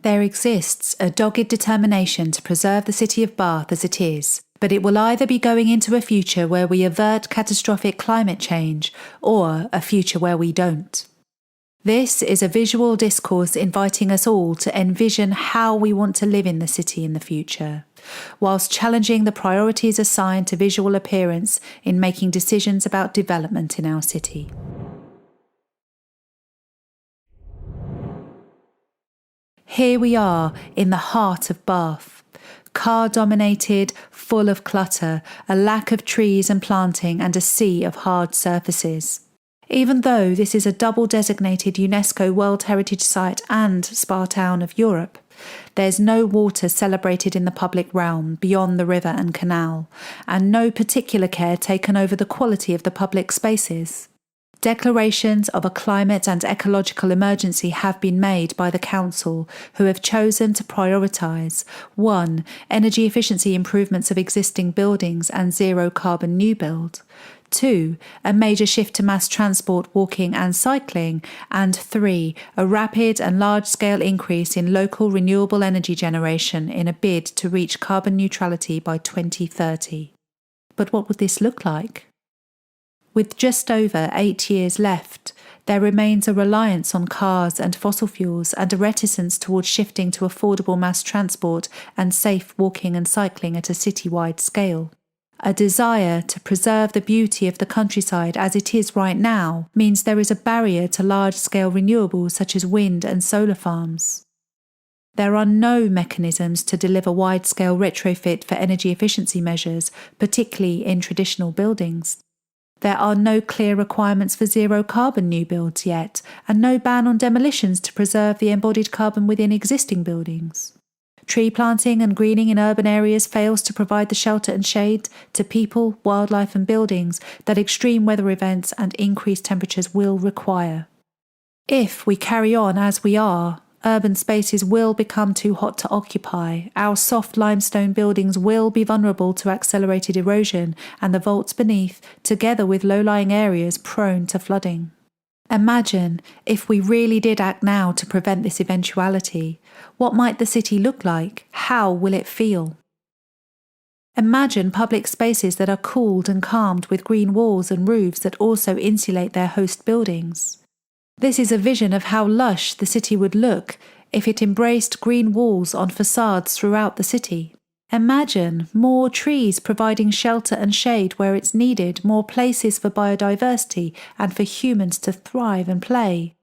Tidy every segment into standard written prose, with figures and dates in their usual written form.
There exists a dogged determination to preserve the city of Bath as it is, but it will either be going into a future where we avert catastrophic climate change or a future where we don't. This is a visual discourse inviting us all to envision how we want to live in the city in the future, whilst challenging the priorities assigned to visual appearance in making decisions about development in our city. Here we are in the heart of Bath, car-dominated, full of clutter, a lack of trees and planting, and a sea of hard surfaces. Even though this is a double-designated UNESCO World Heritage Site and Spa Town of Europe, there's no water celebrated in the public realm beyond the river and canal, and no particular care taken over the quality of the public spaces. Declarations of a climate and ecological emergency have been made by the Council, who have chosen to prioritise 1. Energy efficiency improvements of existing buildings and zero carbon new build, 2. A major shift to mass transport, walking and cycling, and 3. A rapid and large-scale increase in local renewable energy generation in a bid to reach carbon neutrality by 2030. But what would this look like? With just over 8 years left, there remains a reliance on cars and fossil fuels and a reticence towards shifting to affordable mass transport and safe walking and cycling at a citywide scale. A desire to preserve the beauty of the countryside as it is right now means there is a barrier to large-scale renewables such as wind and solar farms. There are no mechanisms to deliver wide-scale retrofit for energy efficiency measures, particularly in traditional buildings. There are no clear requirements for zero carbon new builds yet, and no ban on demolitions to preserve the embodied carbon within existing buildings. Tree planting and greening in urban areas fails to provide the shelter and shade to people, wildlife and buildings that extreme weather events and increased temperatures will require. If we carry on as we are, urban spaces will become too hot to occupy, our soft limestone buildings will be vulnerable to accelerated erosion and the vaults beneath, together with low-lying areas prone to flooding. Imagine if we really did act now to prevent this eventuality. What might the city look like? How will it feel? Imagine public spaces that are cooled and calmed with green walls and roofs that also insulate their host buildings. This is a vision of how lush the city would look if it embraced green walls on facades throughout the city. Imagine more trees providing shelter and shade where it's needed, more places for biodiversity and for humans to thrive and play.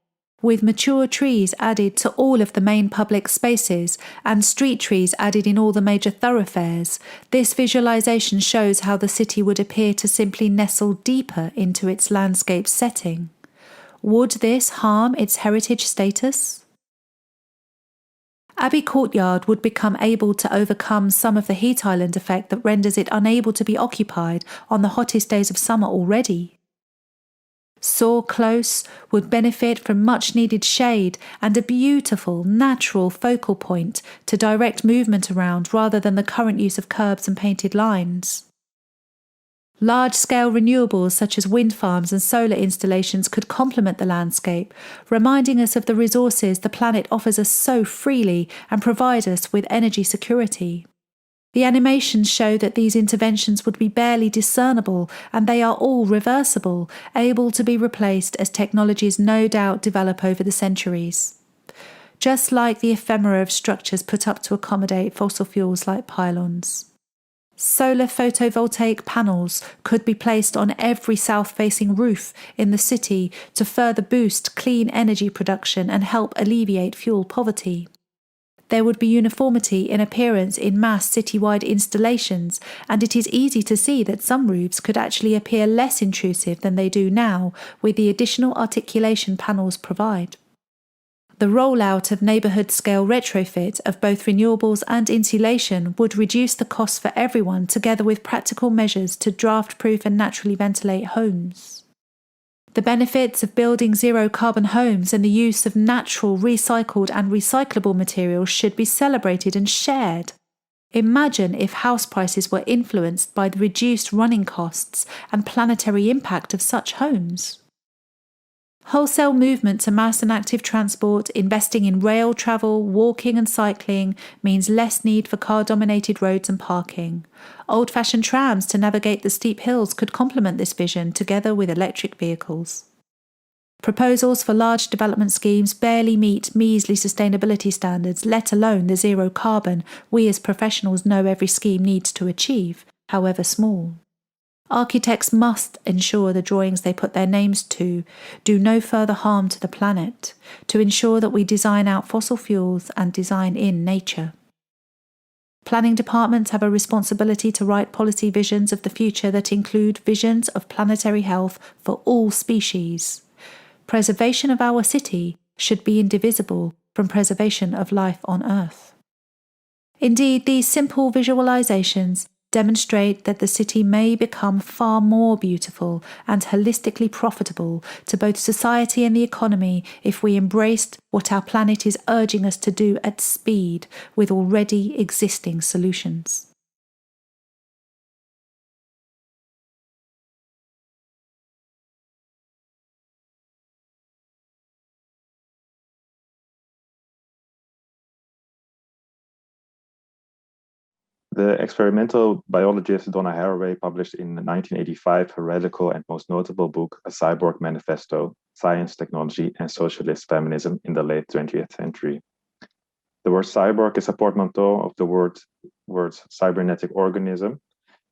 With mature trees added to all of the main public spaces and street trees added in all the major thoroughfares, this visualization shows how the city would appear to simply nestle deeper into its landscape setting. Would this harm its heritage status? Abbey Courtyard would become able to overcome some of the heat island effect that renders it unable to be occupied on the hottest days of summer already. Saw Close would benefit from much-needed shade and a beautiful, natural focal point to direct movement around rather than the current use of curbs and painted lines. Large-scale renewables such as wind farms and solar installations could complement the landscape, reminding us of the resources the planet offers us so freely and provide us with energy security. The animations show that these interventions would be barely discernible, and they are all reversible, able to be replaced as technologies no doubt develop over the centuries. Just like the ephemera of structures put up to accommodate fossil fuels like pylons. Solar photovoltaic panels could be placed on every south-facing roof in the city to further boost clean energy production and help alleviate fuel poverty. There would be uniformity in appearance in mass citywide installations, and it is easy to see that some roofs could actually appear less intrusive than they do now with the additional articulation panels provide. The rollout of neighbourhood-scale retrofit of both renewables and insulation would reduce the costs for everyone, together with practical measures to draft-proof and naturally ventilate homes. The benefits of building zero-carbon homes and the use of natural, recycled and recyclable materials should be celebrated and shared. Imagine if house prices were influenced by the reduced running costs and planetary impact of such homes. Wholesale movement to mass and active transport, investing in rail travel, walking and cycling means less need for car-dominated roads and parking. Old-fashioned trams to navigate the steep hills could complement this vision together with electric vehicles. Proposals for large development schemes barely meet measly sustainability standards, let alone the zero carbon we as professionals know every scheme needs to achieve, however small. Architects must ensure the drawings they put their names to do no further harm to the planet, to ensure that we design out fossil fuels and design in nature. Planning departments have a responsibility to write policy visions of the future that include visions of planetary health for all species. Preservation of our city should be indivisible from preservation of life on Earth. Indeed, these simple visualizations demonstrate that the city may become far more beautiful and holistically profitable to both society and the economy if we embraced what our planet is urging us to do at speed with already existing solutions. The experimental biologist Donna Haraway published in 1985 her radical and most notable book, A Cyborg Manifesto, Science, Technology, and Socialist Feminism in the late 20th century. The word cyborg is a portmanteau of the words cybernetic organism,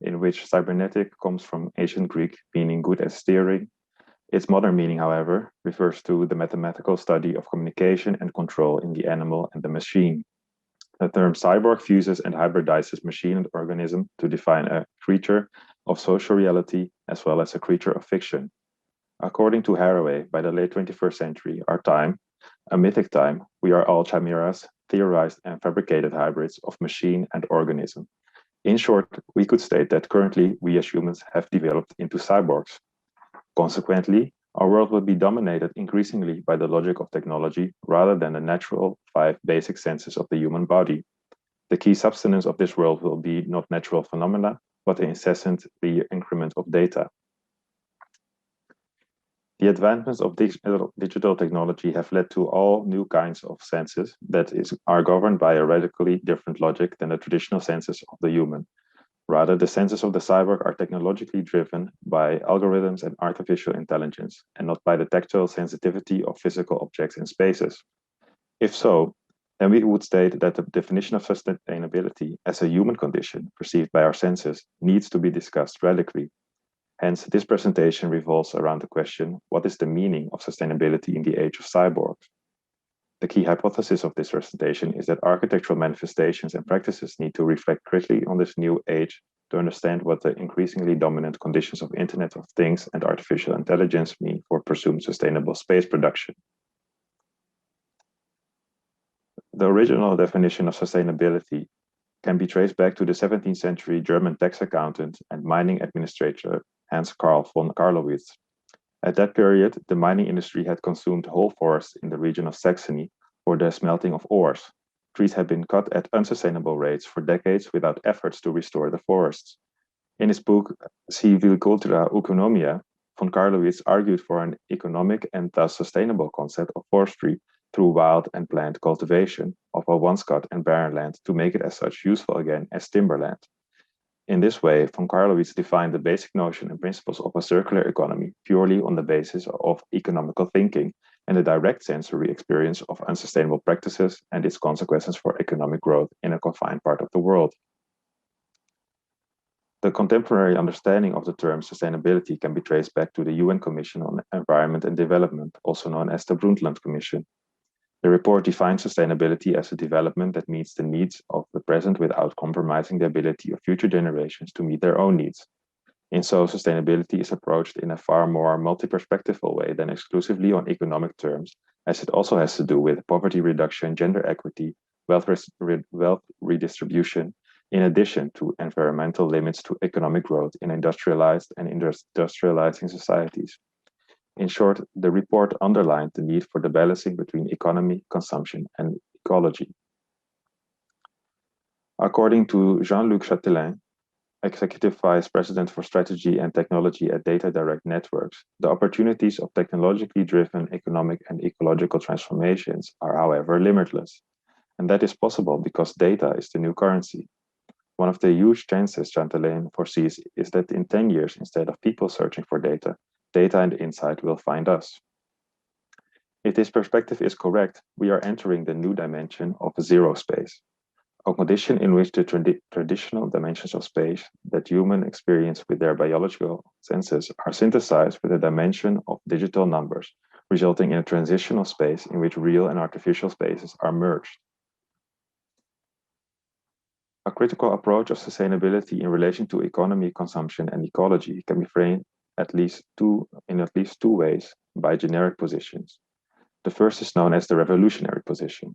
in which cybernetic comes from ancient Greek, meaning good at steering. Its modern meaning, however, refers to the mathematical study of communication and control in the animal and the machine. The term cyborg fuses and hybridizes machine and organism to define a creature of social reality as well as a creature of fiction. According to Haraway, by the late 21st century, our time, a mythic time, we are all chimeras, theorized and fabricated hybrids of machine and organism. In short, we could state that currently we as humans have developed into cyborgs. Consequently, our world will be dominated increasingly by the logic of technology rather than the natural 5 basic senses of the human body. The key substance of this world will be not natural phenomena, but the incessant increment of data. The advancements of digital technology have led to all new kinds of senses that are governed by a radically different logic than the traditional senses of the human. Rather, the senses of the cyborg are technologically driven by algorithms and artificial intelligence, and not by the tactile sensitivity of physical objects in spaces. If so, then we would state that the definition of sustainability as a human condition perceived by our senses needs to be discussed radically. Hence, this presentation revolves around the question, what is the meaning of sustainability in the age of cyborgs? The key hypothesis of this presentation is that architectural manifestations and practices need to reflect critically on this new age to understand what the increasingly dominant conditions of Internet of Things and artificial intelligence mean for presumed sustainable space production. The original definition of sustainability can be traced back to the 17th century German tax accountant and mining administrator Hans Carl von Carlowitz. At that period, the mining industry had consumed whole forests in the region of Saxony for the smelting of ores. Trees had been cut at unsustainable rates for decades without efforts to restore the forests. In his book, Civilcultura Economia, von Carlowitz argued for an economic and thus sustainable concept of forestry through wild and plant cultivation of a once cut and barren land to make it as such useful again as timberland. In this way, von Carlowitz defined the basic notion and principles of a circular economy purely on the basis of economical thinking and the direct sensory experience of unsustainable practices and its consequences for economic growth in a confined part of the world. The contemporary understanding of the term sustainability can be traced back to the UN Commission on Environment and Development, also known as the Brundtland Commission. The report defines sustainability as a development that meets the needs of the present without compromising the ability of future generations to meet their own needs. And so sustainability is approached in a far more multi-perspectival way than exclusively on economic terms, as it also has to do with poverty reduction, gender equity, wealth redistribution, in addition to environmental limits to economic growth in industrialized and industrializing societies. In short, the report underlined the need for the balancing between economy, consumption, and ecology. According to Jean-Luc Chatelain, Executive Vice President for Strategy and Technology at Data Direct Networks, the opportunities of technologically driven economic and ecological transformations are, however, limitless. And that is possible because data is the new currency. One of the huge chances Chantalane foresees is that in 10 years, instead of people searching for data, data and insight will find us. If this perspective is correct, we are entering the new dimension of zero space, a condition in which the traditional dimensions of space that humans experience with their biological senses are synthesized with a dimension of digital numbers, resulting in a transitional space in which real and artificial spaces are merged. A critical approach of sustainability in relation to economy, consumption, and ecology can be framed in at least two ways by generic positions. The first is known as the revolutionary position.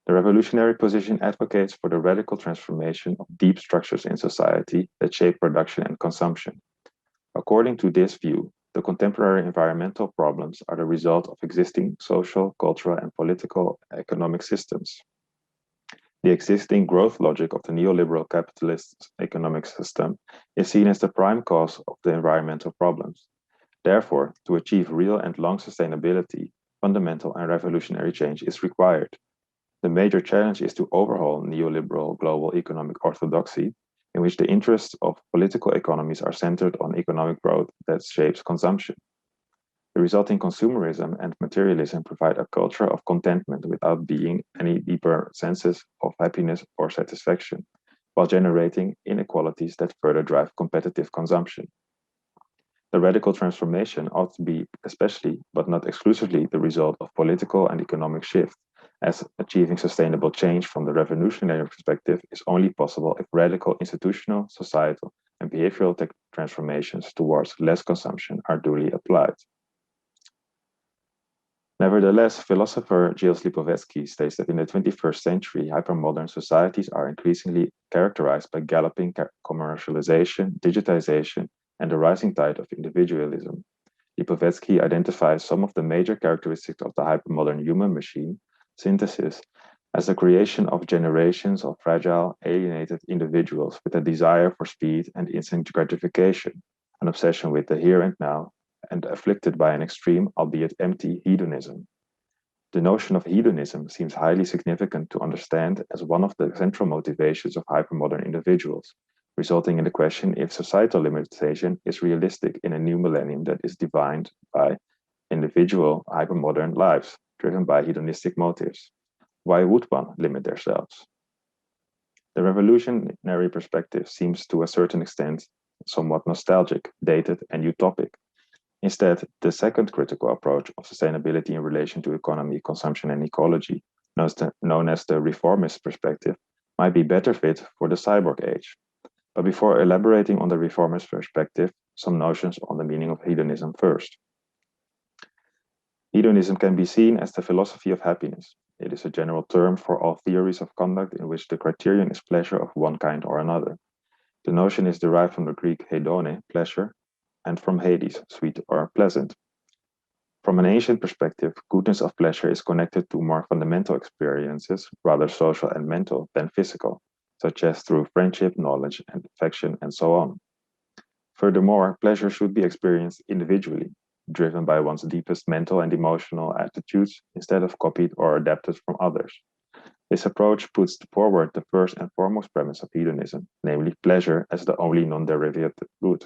The revolutionary position advocates for the radical transformation of deep structures in society that shape production and consumption. According to this view, the contemporary environmental problems are the result of existing social, cultural, and political economic systems. The existing growth logic of the neoliberal capitalist economic system is seen as the prime cause of the environmental problems. Therefore, to achieve real and long sustainability, fundamental and revolutionary change is required. The major challenge is to overhaul neoliberal global economic orthodoxy, in which the interests of political economies are centered on economic growth that shapes consumption. The resulting consumerism and materialism provide a culture of contentment without being any deeper senses of happiness or satisfaction, while generating inequalities that further drive competitive consumption. The radical transformation ought to be especially, but not exclusively, the result of political and economic shift, as achieving sustainable change from the revolutionary perspective is only possible if radical institutional, societal, and behavioral transformations towards less consumption are duly applied. Nevertheless, philosopher Gilles Lipovetsky states that in the 21st century, hypermodern societies are increasingly characterized by galloping commercialization, digitization, and the rising tide of individualism. Lipovetsky identifies some of the major characteristics of the hypermodern human machine synthesis as the creation of generations of fragile, alienated individuals with a desire for speed and instant gratification, an obsession with the here and now, and afflicted by an extreme, albeit empty, hedonism. The notion of hedonism seems highly significant to understand as one of the central motivations of hypermodern individuals, resulting in the question if societal limitation is realistic in a new millennium that is defined by individual hypermodern lives, driven by hedonistic motives. Why would one limit themselves? The revolutionary perspective seems to a certain extent somewhat nostalgic, dated, and utopic. Instead, the second critical approach of sustainability in relation to economy, consumption, and ecology, known as the reformist perspective, might be better fit for the cyborg age. But before elaborating on the reformist perspective, some notions on the meaning of hedonism first. Hedonism can be seen as the philosophy of happiness. It is a general term for all theories of conduct in which the criterion is pleasure of one kind or another. The notion is derived from the Greek hedone, pleasure, and from Hades, sweet or pleasant. From an ancient perspective, goodness of pleasure is connected to more fundamental experiences, rather social and mental than physical, such as through friendship, knowledge, and affection, and so on. Furthermore, pleasure should be experienced individually, driven by one's deepest mental and emotional attitudes, instead of copied or adapted from others. This approach puts forward the first and foremost premise of hedonism, namely pleasure as the only non-derivative good.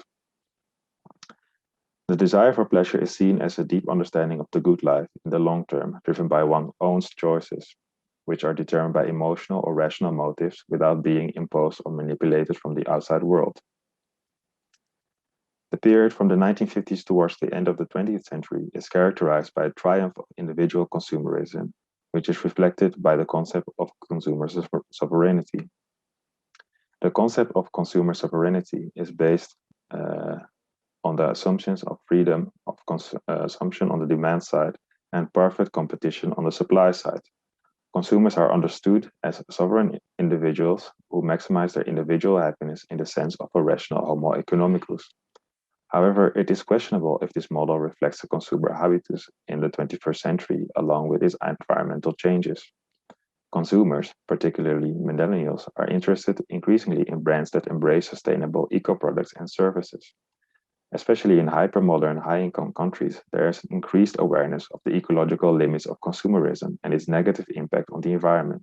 The desire for pleasure is seen as a deep understanding of the good life in the long term, driven by one's own choices, which are determined by emotional or rational motives without being imposed or manipulated from the outside world. The period from the 1950s towards the end of the 20th century is characterized by a triumph of individual consumerism, which is reflected by the concept of consumer sovereignty. The concept of consumer sovereignty is based on the assumptions of freedom of consumption on the demand side and perfect competition on the supply side. Consumers are understood as sovereign individuals who maximize their individual happiness in the sense of a rational homo economicus. However, it is questionable if this model reflects the consumer habitus in the 21st century, along with its environmental changes. Consumers, particularly millennials, are interested increasingly in brands that embrace sustainable eco-products and services. Especially in hyper-modern, high-income countries, there is increased awareness of the ecological limits of consumerism and its negative impact on the environment.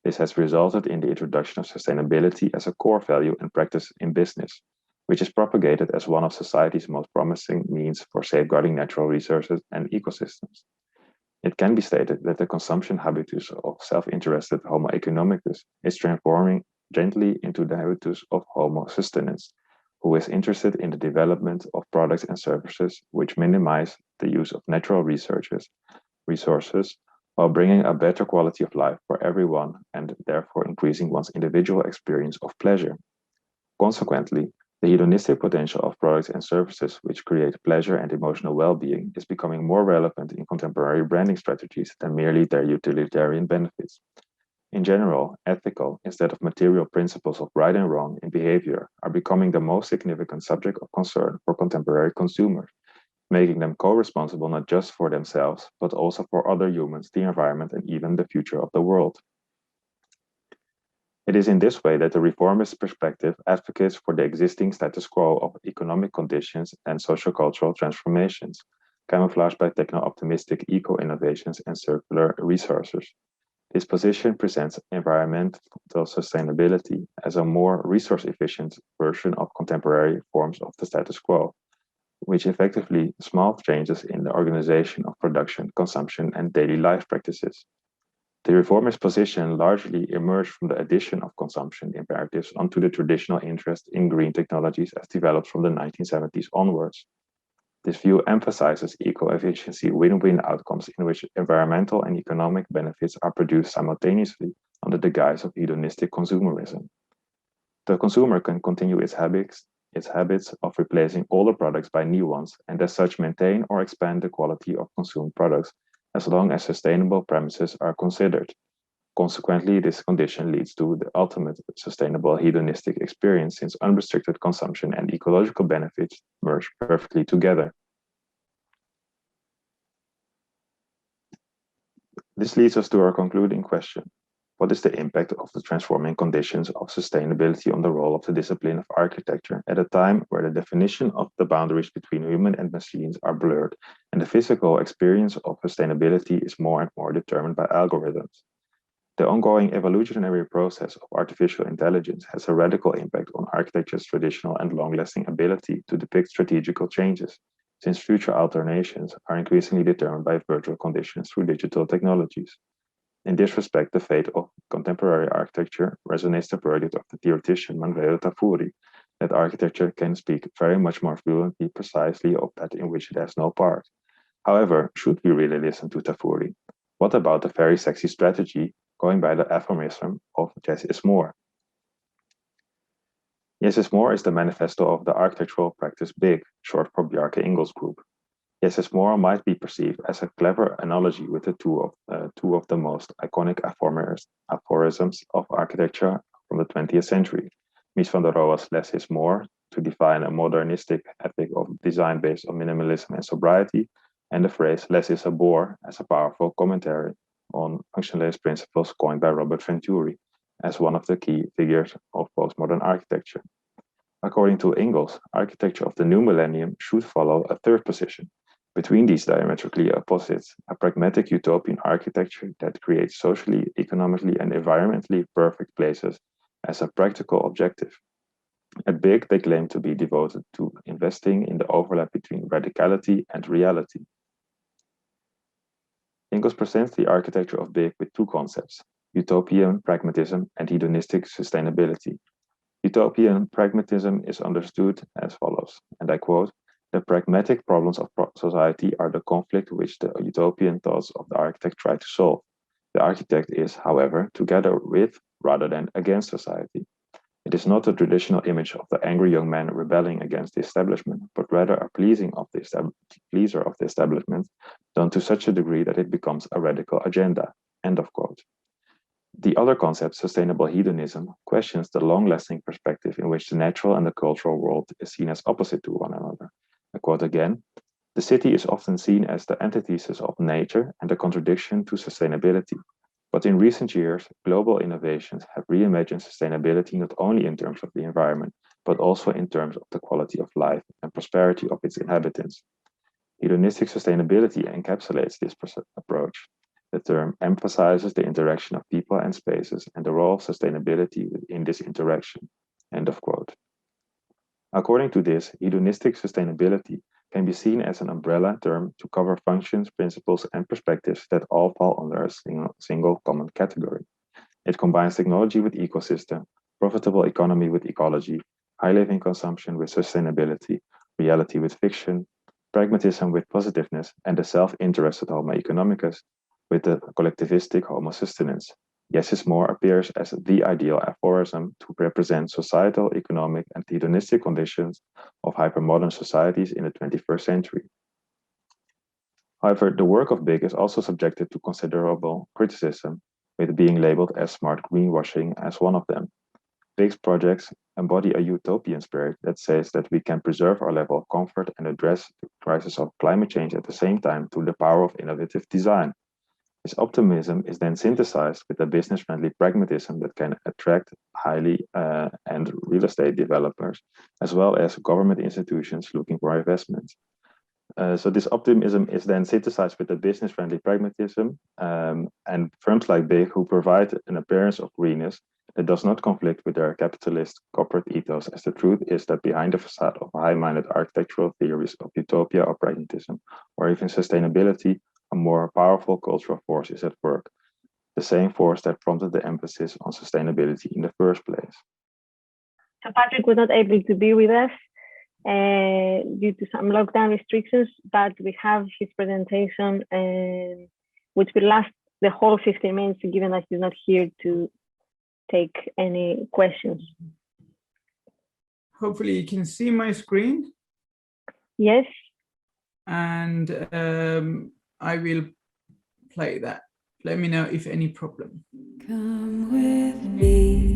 This has resulted in the introduction of sustainability as a core value and practice in business, which is propagated as one of society's most promising means for safeguarding natural resources and ecosystems. It can be stated that the consumption habitus of self-interested Homo economicus is transforming gently into the habitus of Homo sustenance, who is interested in the development of products and services which minimize the use of natural resources while bringing a better quality of life for everyone and therefore increasing one's individual experience of pleasure. Consequently, the hedonistic potential of products and services which create pleasure and emotional well-being is becoming more relevant in contemporary branding strategies than merely their utilitarian benefits. In general, ethical instead of material principles of right and wrong in behavior are becoming the most significant subject of concern for contemporary consumers, making them co-responsible not just for themselves, but also for other humans, the environment, and even the future of the world. It is in this way that the reformist perspective advocates for the existing status quo of economic conditions and sociocultural transformations, camouflaged by techno-optimistic eco-innovations and circular resources. This position presents environmental sustainability as a more resource-efficient version of contemporary forms of the status quo, which effectively small changes in the organization of production, consumption, and daily life practices. The reformist position largely emerged from the addition of consumption imperatives onto the traditional interest in green technologies as developed from the 1970s onwards. This view emphasizes eco-efficiency win-win outcomes in which environmental and economic benefits are produced simultaneously under the guise of hedonistic consumerism. The consumer can continue its habits of replacing older products by new ones, and as such maintain or expand the quality of consumed products as long as sustainable premises are considered. Consequently, this condition leads to the ultimate sustainable hedonistic experience, since unrestricted consumption and ecological benefits merge perfectly together. This leads us to our concluding question. What is the impact of the transforming conditions of sustainability on the role of the discipline of architecture at a time where the definition of the boundaries between human and machines are blurred and the physical experience of sustainability is more and more determined by algorithms? The ongoing evolutionary process of artificial intelligence has a radical impact on architecture's traditional and long-lasting ability to depict strategical changes, since future alternations are increasingly determined by virtual conditions through digital technologies. In this respect, the fate of contemporary architecture resonates the verdict of the theoretician Manuel Tafuri, that architecture can speak very much more fluently precisely of that in which it has no part. However, should we really listen to Tafuri? What about the very sexy strategy going by the aphorism of less is more? Less is more is the manifesto of the architectural practice BIG, short for Bjarke Ingels Group. Less is more might be perceived as a clever analogy with the two of the most iconic aphorisms of architecture from the 20th century. Mies van der Rohe's Less is More, to define a modernistic ethic of design based on minimalism and sobriety, and the phrase less is a bore as a powerful commentary on functionalist principles coined by Robert Venturi as one of the key figures of postmodern architecture. According to Ingels, architecture of the new millennium should follow a third position. Between these diametrically opposites, a pragmatic utopian architecture that creates socially, economically, and environmentally perfect places as a practical objective. At BIG, they claim to be devoted to investing in the overlap between radicality and reality. Ingels presents the architecture of BIG with two concepts: utopian pragmatism and hedonistic sustainability. Utopian pragmatism is understood as follows, and I quote, "The pragmatic problems of society are the conflict which the utopian thoughts of the architect try to solve. The architect is, however, together with rather than against society. It is not the traditional image of the angry young man rebelling against the establishment, but rather a pleaser of the establishment, done to such a degree that it becomes a radical agenda." End of quote. The other concept, sustainable hedonism, questions the long-lasting perspective in which the natural and the cultural world is seen as opposite to one another. I quote again, "The city is often seen as the antithesis of nature and a contradiction to sustainability. But in recent years, global innovations have reimagined sustainability not only in terms of the environment, but also in terms of the quality of life and prosperity of its inhabitants. Hedonistic sustainability encapsulates this approach. The term emphasizes the interaction of people and spaces and the role of sustainability in this interaction. End of quote. According to this, hedonistic sustainability can be seen as an umbrella term to cover functions, principles, and perspectives that all fall under a single common category. It combines technology with ecosystem, profitable economy with ecology, high living consumption with sustainability, reality with fiction, pragmatism with positiveness, and the self-interested Homo economicus with the collectivistic Homo sustenance. Yes is more appears as the ideal aphorism to represent societal, economic, and hedonistic conditions of hypermodern societies in the 21st century. However, the work of Big is also subjected to considerable criticism, with being labeled as smart greenwashing as one of them. Big's projects embody a utopian spirit that says that we can preserve our level of comfort and address the crisis of climate change at the same time through the power of innovative design. This optimism is then synthesized with a business-friendly pragmatism that can attract high-end real estate developers, as well as government institutions looking for investments. So this optimism is then synthesized with a business-friendly pragmatism, and firms like Big, who provide an appearance of greenness that does not conflict with their capitalist corporate ethos, as the truth is that behind the facade of high-minded architectural theories of utopia or pragmatism, or even sustainability, a more powerful cultural force is at work, the same force that prompted the emphasis on sustainability in the first place. So Patrick was not able to be with us due to some lockdown restrictions, but we have his presentation, which will last the whole 15 minutes, given that he's not here to take any questions. Hopefully you can see my screen. Yes. And I will play that. Let me know if any problem. Come with me,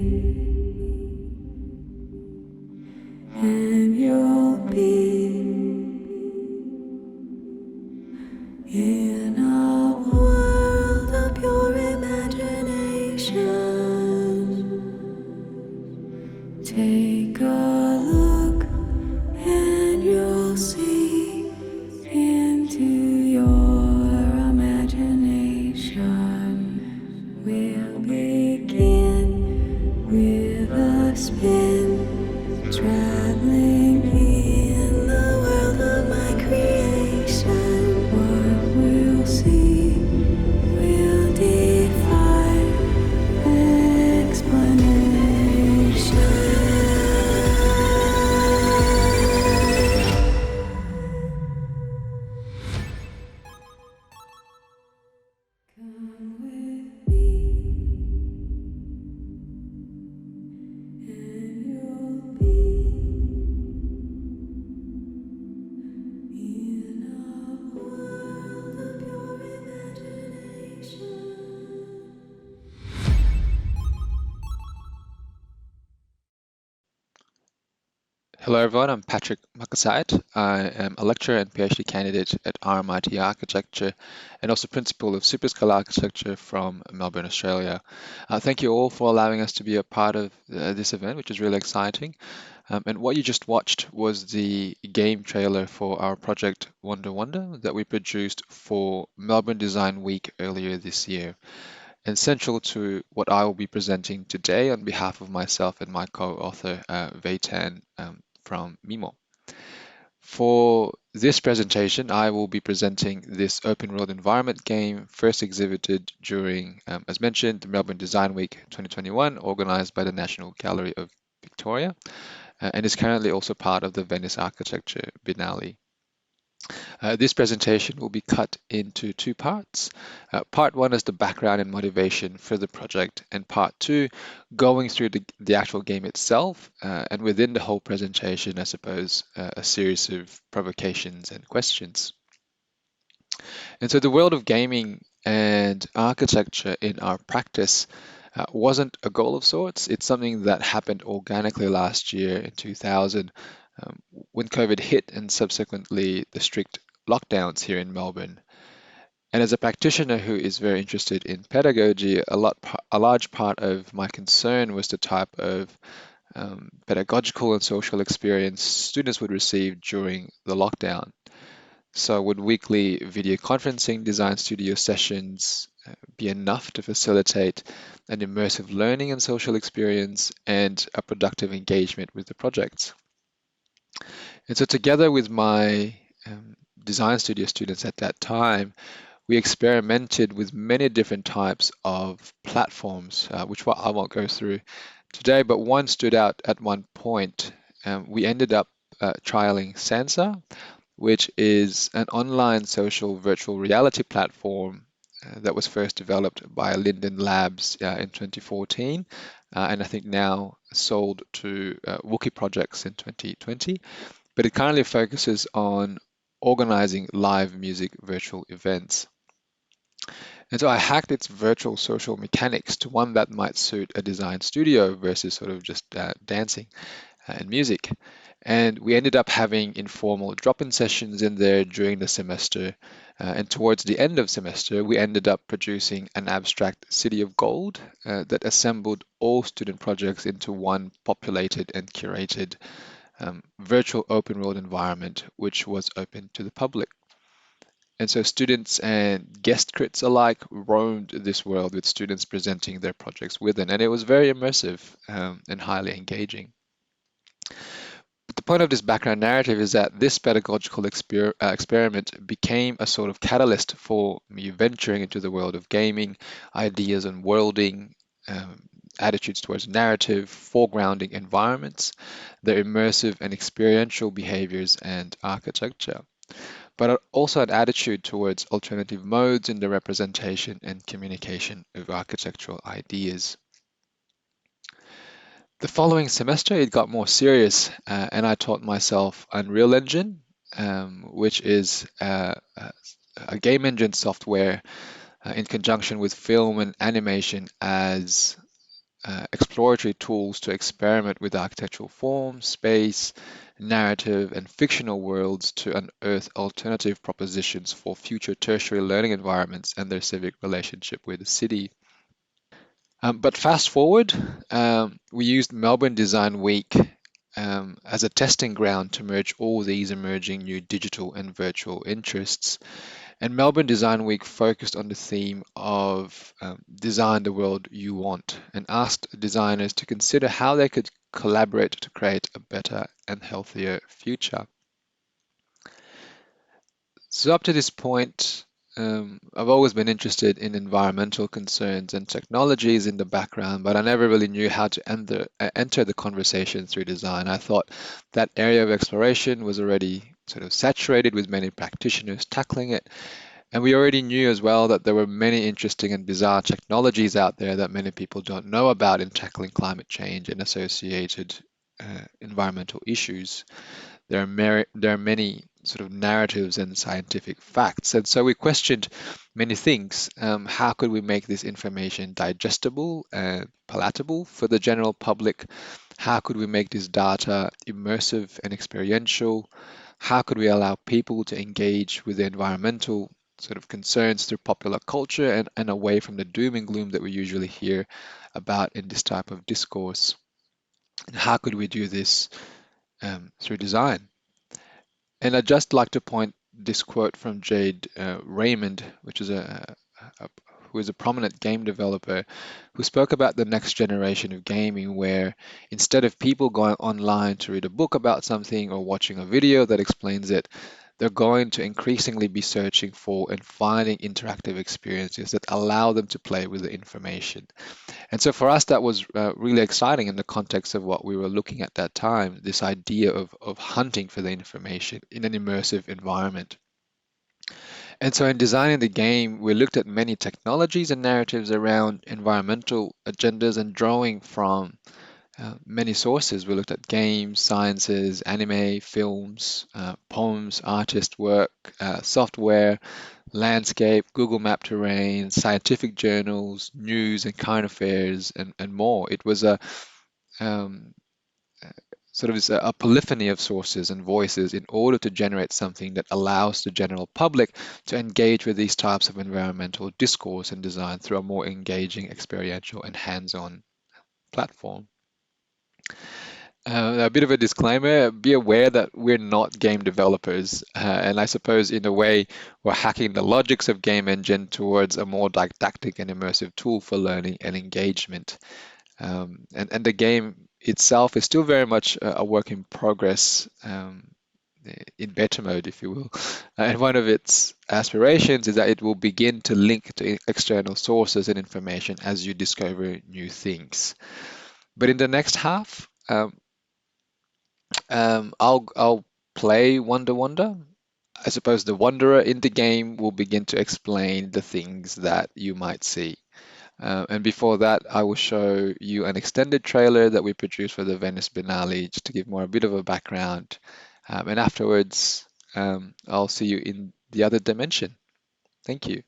and you'll be in a world of pure imagination. Take a look, and you'll see into your imagination. We'll begin with a spin, traveling in the world of my creation. What we'll see will defy explanation. Come with me, and you'll be in a world of pure imagination. Hello everyone, I'm Patrick Makusaid. I am a lecturer and PhD candidate at RMIT Architecture and also principal of Superscale Architecture from Melbourne, Australia. Thank you all for allowing us to be a part of this event, which is really exciting. And what you just watched was the game trailer for our project Wonder Wonder that we produced for Melbourne Design Week earlier this year. And central to what I will be presenting today on behalf of myself and my co-author, Veitan from MIMO. For this presentation, I will be presenting this open world environment game first exhibited during, as mentioned, the Melbourne Design Week 2021, organized by the National Gallery of Victoria, and is currently also part of the Venice Architecture Biennale. This presentation will be cut into two parts. Part one is the background and motivation for the project, and part two, going through the actual game itself, and within the whole presentation, I suppose, a series of provocations and questions. And so the world of gaming and architecture in our practice wasn't a goal of sorts. It's something that happened organically last year in 2000, when COVID hit and subsequently the strict lockdowns here in Melbourne. And as a practitioner who is very interested in pedagogy, a large part of my concern was the type of pedagogical and social experience students would receive during the lockdown. So would weekly video conferencing design studio sessions be enough to facilitate an immersive learning and social experience and a productive engagement with the projects? And so together with my design studio students at that time, we experimented with many different types of platforms, which I won't go through today, but one stood out at one point. We ended up trialing Sansa, which is an online social virtual reality platform that was first developed by Linden Labs in 2014, and I think now sold to Wookiee Projects in 2020. But it currently focuses on organizing live music virtual events. And so I hacked its virtual social mechanics to one that might suit a design studio versus sort of just dancing and music. And we ended up having informal drop-in sessions in there during the semester. And towards the end of semester, we ended up producing an abstract city of gold that assembled all student projects into one populated and curated virtual open world environment, which was open to the public. And so students and guest crits alike roamed this world with students presenting their projects within, and it was very immersive and highly engaging. But the point of this background narrative is that this pedagogical experiment became a sort of catalyst for me venturing into the world of gaming, ideas on worlding, attitudes towards narrative, foregrounding environments, their immersive and experiential behaviors and architecture, but also an attitude towards alternative modes in the representation and communication of architectural ideas. The following semester, it got more serious, and I taught myself Unreal Engine, which is a game engine software in conjunction with film and animation as exploratory tools to experiment with architectural form, space, narrative, and fictional worlds to unearth alternative propositions for future tertiary learning environments and their civic relationship with the city. But fast forward, we used Melbourne Design Week as a testing ground to merge all these emerging new digital and virtual interests. And Melbourne Design Week focused on the theme of design the world you want and asked designers to consider how they could collaborate to create a better and healthier future. So up to this point, I've always been interested in environmental concerns and technologies in the background, but I never really knew how to enter the conversation through design. I thought that area of exploration was already sort of saturated with many practitioners tackling it. And we already knew as well that there were many interesting and bizarre technologies out there that many people don't know about in tackling climate change and associated environmental issues. There are many sort of narratives and scientific facts. And so we questioned many things. How could we make this information digestible and palatable for the general public? How could we make this data immersive and experiential? How could we allow people to engage with the environmental sort of concerns through popular culture and away from the doom and gloom that we usually hear about in this type of discourse? And how could we do this through design? And I'd just like to point this quote from Jade Raymond, which is who is a prominent game developer, who spoke about the next generation of gaming, where instead of people going online to read a book about something or watching a video that explains it, they're going to increasingly be searching for and finding interactive experiences that allow them to play with the information. And so for us, that was really exciting in the context of what we were looking at that time, this idea of hunting for the information in an immersive environment. And so in designing the game, we looked at many technologies and narratives around environmental agendas and drawing from many sources. We looked at games, sciences, anime, films, poems, artist work, software, landscape, Google Map terrain, scientific journals, news and current affairs, and more. It was sort of a polyphony of sources and voices in order to generate something that allows the general public to engage with these types of environmental discourse and design through a more engaging, experiential, and hands-on platform. A bit of a disclaimer, be aware that we're not game developers, and I suppose in a way we're hacking the logics of game engine towards a more didactic and immersive tool for learning and engagement. And the game itself is still very much a work in progress, in beta mode, if you will. And one of its aspirations is that it will begin to link to external sources and information as you discover new things. But in the next half, I'll play Wonder Wonder. I suppose the wanderer in the game will begin to explain the things that you might see. And before that, I will show you an extended trailer that we produced for the Venice Biennale to give more a bit of a background. And afterwards, I'll see you in the other dimension. Thank you.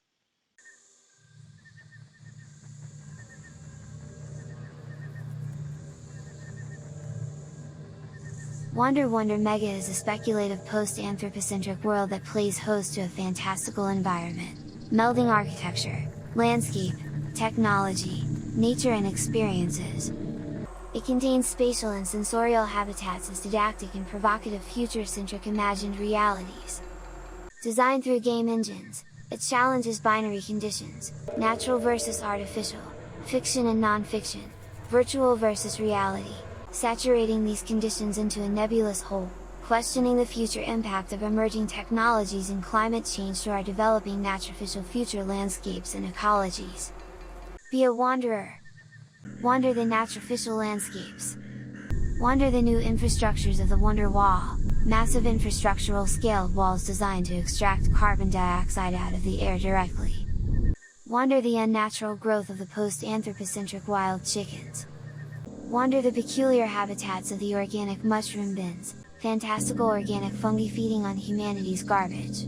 Wander Wonder Mega is a speculative post-anthropocentric world that plays host to a fantastical environment, melding architecture, landscape, technology, nature and experiences. It contains spatial and sensorial habitats as didactic and provocative future-centric imagined realities. Designed through game engines, it challenges binary conditions, natural versus artificial, fiction and non-fiction, virtual versus reality, saturating these conditions into a nebulous whole, questioning the future impact of emerging technologies and climate change to our developing natural future landscapes and ecologies. Be a wanderer! Wander the natural landscapes! Wander the new infrastructures of the Wonder Wall, massive infrastructural scaled walls designed to extract carbon dioxide out of the air directly. Wander the unnatural growth of the post-anthropocentric wild chickens. Wander the peculiar habitats of the organic mushroom bins, fantastical organic fungi feeding on humanity's garbage.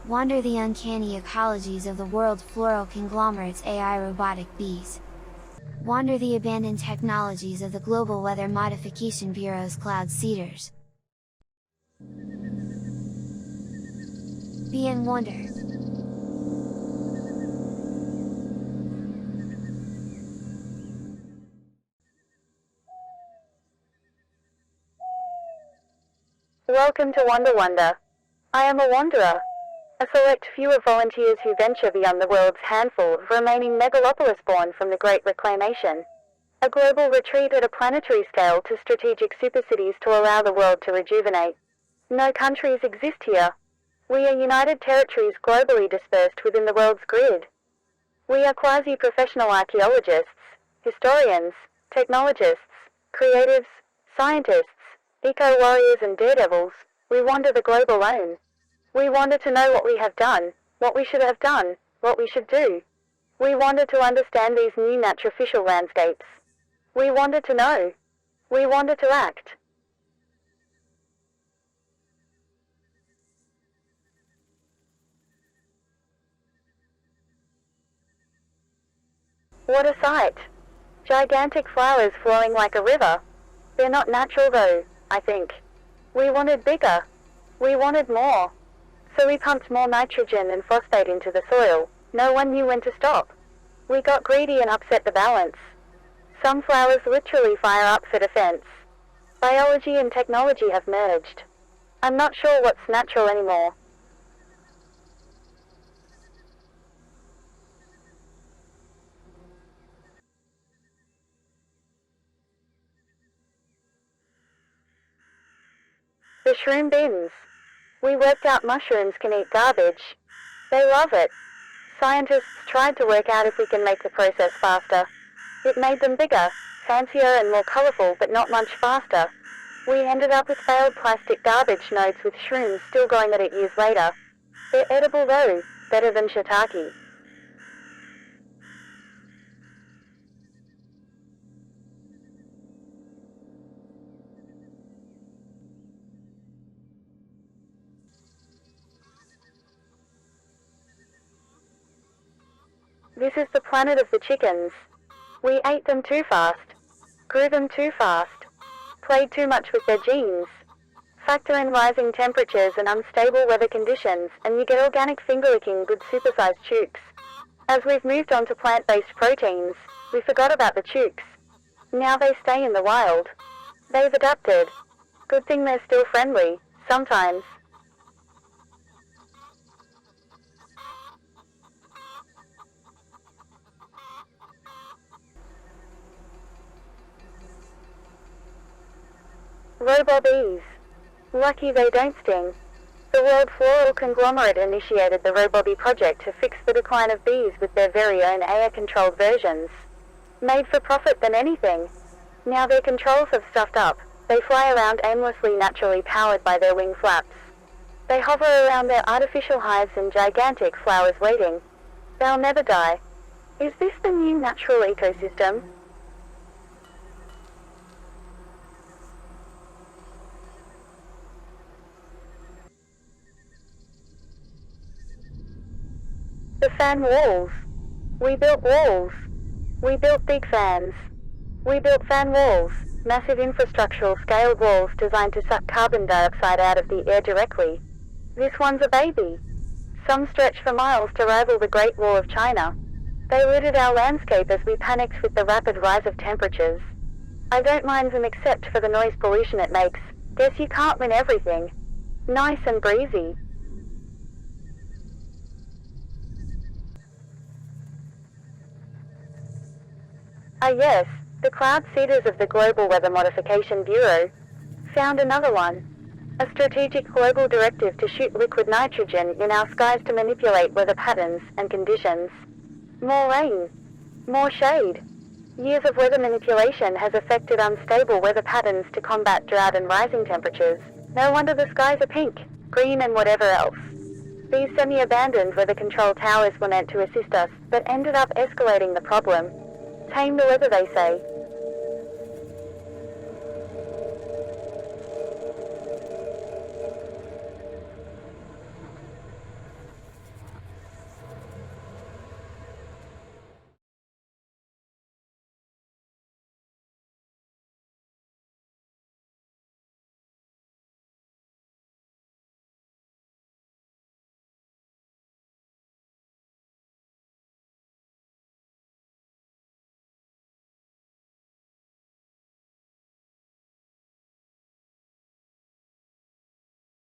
Wander the uncanny ecologies of the world floral conglomerates AI robotic bees. Wander the abandoned technologies of the Global Weather Modification Bureau's cloud seeders. Be in wonder! Welcome to Wonder Wonder. I am a wanderer, a select few of volunteers who venture beyond the world's handful of remaining megalopolis born from the Great Reclamation. A global retreat at a planetary scale to strategic supercities to allow the world to rejuvenate. No countries exist here. We are united territories globally dispersed within the world's grid. We are quasi-professional archaeologists, historians, technologists, creatives, scientists, eco-warriors and daredevils. We wander the globe alone. We wander to know what we have done, what we should have done, what we should do. We wander to understand these new naturoficial landscapes. We wander to know. We wander to act. What a sight! Gigantic flowers flowing like a river. They're not natural though, I think. We wanted bigger. We wanted more. So we pumped more nitrogen and phosphate into the soil. No one knew when to stop. We got greedy and upset the balance. Some flowers literally fire up for defense. Biology and technology have merged. I'm not sure what's natural anymore. The shroom bins. We worked out mushrooms can eat garbage. They love it. Scientists tried to work out if we can make the process faster. It made them bigger, fancier and more colourful, but not much faster. We ended up with failed plastic garbage nodes with shrooms still going at it years later. They're edible though, better than shiitake. This is the planet of the chickens. We ate them too fast. Grew them too fast. played too much with their genes. Factor in rising temperatures and unstable weather conditions, and you get organic finger-licking good supersized chooks. As we've moved on to plant-based proteins, we forgot about the chooks. Now they stay in the wild. They've adapted. Good thing they're still friendly, sometimes. Robo bees. Lucky they don't sting. The World Floral Conglomerate initiated the Robobee project to fix the decline of bees with their very own AI-controlled versions. Made for profit than anything. Now their controls have stuffed up. They fly around aimlessly, naturally powered by their wing flaps. They hover around their artificial hives in gigantic flowers waiting. They'll never die. Is this the new natural ecosystem? The fan walls. We built walls. We built big fans. We built fan walls, massive infrastructural scaled walls designed to suck carbon dioxide out of the air directly. This one's a baby. Some stretch for miles to rival the Great Wall of China. They littered our landscape as we panicked with the rapid rise of temperatures. I don't mind them except for the noise pollution it makes. Guess you can't win everything. Nice and breezy. Ah yes, the cloud seeders of the Global Weather Modification Bureau found another one. A strategic global directive to shoot liquid nitrogen in our skies to manipulate weather patterns and conditions. More rain. More shade. Years of weather manipulation has affected unstable weather patterns to combat drought and rising temperatures. No wonder the skies are pink, green and whatever else. These semi-abandoned weather control towers were meant to assist us, but ended up escalating the problem. Tame the weather, they say.